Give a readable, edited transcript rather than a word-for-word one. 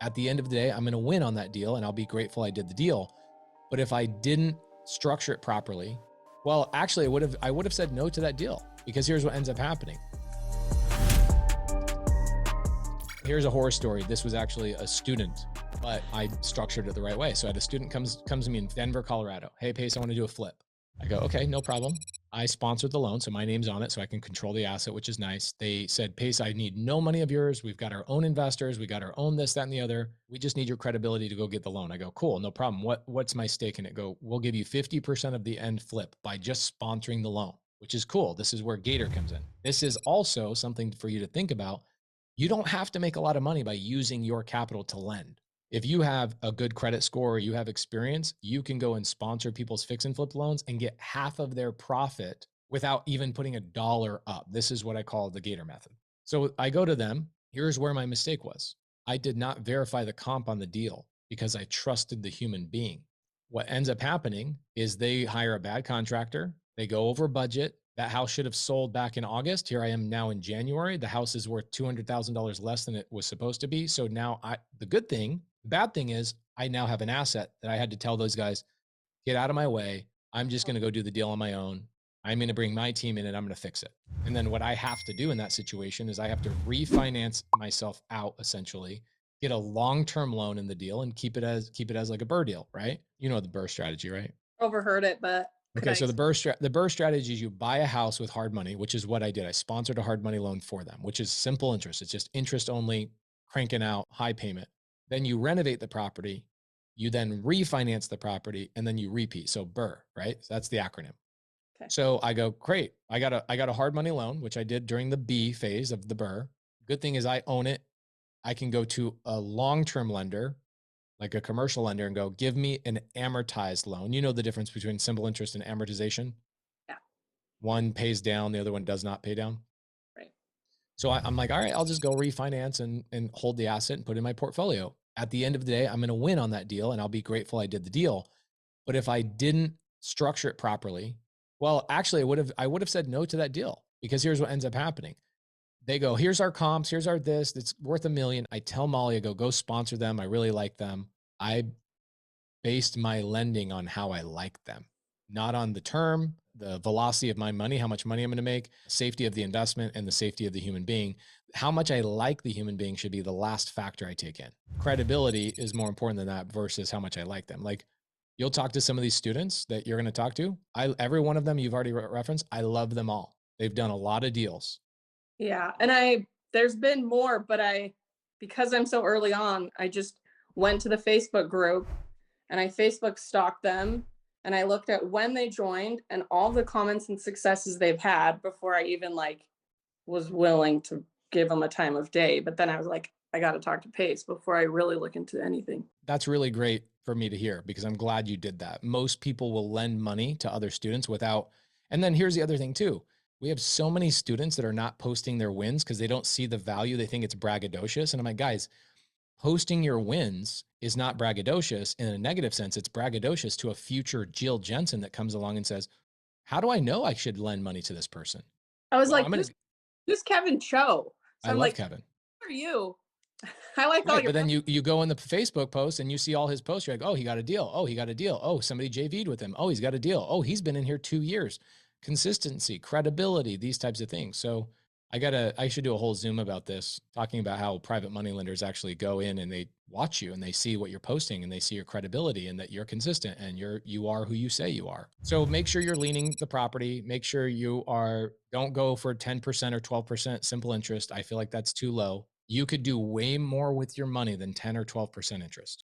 At the end of the day, I'm going to win on that deal and I'll be grateful I did the deal. But if I didn't structure it properly, well, actually I would have said no to that deal, because here's what ends up happening. Here's a horror story. This was actually a student, but I structured it the right way. So I had a student comes to me in Denver, Colorado. Hey, Pace, I want to do a flip. I go, okay, no problem. I sponsored the loan, so my name's on it, so I can control the asset, which is nice. They said, Pace, I need no money of yours. We've got our own investors. We got our own this, that, and the other. We just need your credibility to go get the loan. I go, cool, no problem. What's my stake in it? Go, we'll give you 50% of the end flip by just sponsoring the loan, which is cool. This is where Gator comes in. This is also something for you to think about. You don't have to make a lot of money by using your capital to lend. If you have a good credit score or you have experience, you can go and sponsor people's fix and flip loans and get half of their profit without even putting a dollar up. This is what I call the Gator method. So I go to them. Here's where my mistake was. I did not verify the comp on the deal because I trusted the human being. What ends up happening is they hire a bad contractor. They go over budget. That house should have sold back in August. Here I am now in January. The house is worth $200,000 less than it was supposed to be. So now the bad thing is I now have an asset that I had to tell those guys, get out of my way. I'm just going to go do the deal on my own. I'm going to bring my team in and I'm going to fix it. And then what I have to do in that situation is I have to refinance myself out, essentially, get a long-term loan in the deal and keep it as like a BRRRR deal, right? You know the BRRRR strategy, right? Overheard it, but okay. So the BRRRR strategy is you buy a house with hard money, which is what I did. I sponsored a hard money loan for them, which is simple interest. It's just interest only, cranking out, high payment. Then you renovate the property, you then refinance the property, and then you repeat. So BRRRR, right? So that's the acronym. Okay. So I go, great. I got a hard money loan, which I did during the B phase of the BRRRR. Good thing is I own it. I can go to a long-term lender, like a commercial lender, and go, give me an amortized loan. You know the difference between simple interest and amortization? Yeah. One pays down, the other one does not pay down. Right. So I'm like, all right, I'll just go refinance and hold the asset and put it in my portfolio. At the end of the day, I'm going to win on that deal and I'll be grateful I did the deal. But if I didn't structure it properly, well, actually I would have said no to that deal, because here's what ends up happening. They go, here's our comps, here's our this, that's worth $1 million. I tell Molly, I go sponsor them. I really like them. I based my lending on how I like them, not on the term, the velocity of my money, how much money I'm going to make, safety of the investment, and the safety of the human being. How much I like the human being should be the last factor I take in. Credibility is more important than that versus how much I like them. Like, you'll talk to some of these students that you're going to talk to. Every one of them you've already referenced, I love them all. They've done a lot of deals. Yeah. And there's been more, but because I'm so early on, I just went to the Facebook group and I Facebook stalked them and I looked at when they joined and all the comments and successes they've had before I even was willing to give them a time of day. But then I was like, I got to talk to Pace before I really look into anything. That's really great for me to hear, because I'm glad you did that. Most people will lend money to other students without, and then here's the other thing too. We have so many students that are not posting their wins because they don't see the value. They think it's braggadocious. And I'm like, guys, posting your wins is not braggadocious in a negative sense. It's braggadocious to a future Jill Jensen that comes along and says, how do I know I should lend money to this person? I was like, who's Kevin Cho? So I love Kevin. Who are you? I like all your. But then you go in the Facebook post and you see all his posts. You're like, oh, he got a deal. Oh, he got a deal. Oh, somebody JV'd with him. Oh, he's got a deal. Oh, he's been in here 2 years. Consistency, credibility, these types of things. So I should do a whole Zoom about this, talking about how private money lenders actually go in and they watch you and they see what you're posting and they see your credibility and that you're consistent and you are who you say you are. So make sure you're leaning the property. Make sure don't go for 10% or 12% simple interest. I feel like that's too low. You could do way more with your money than 10 or 12% interest.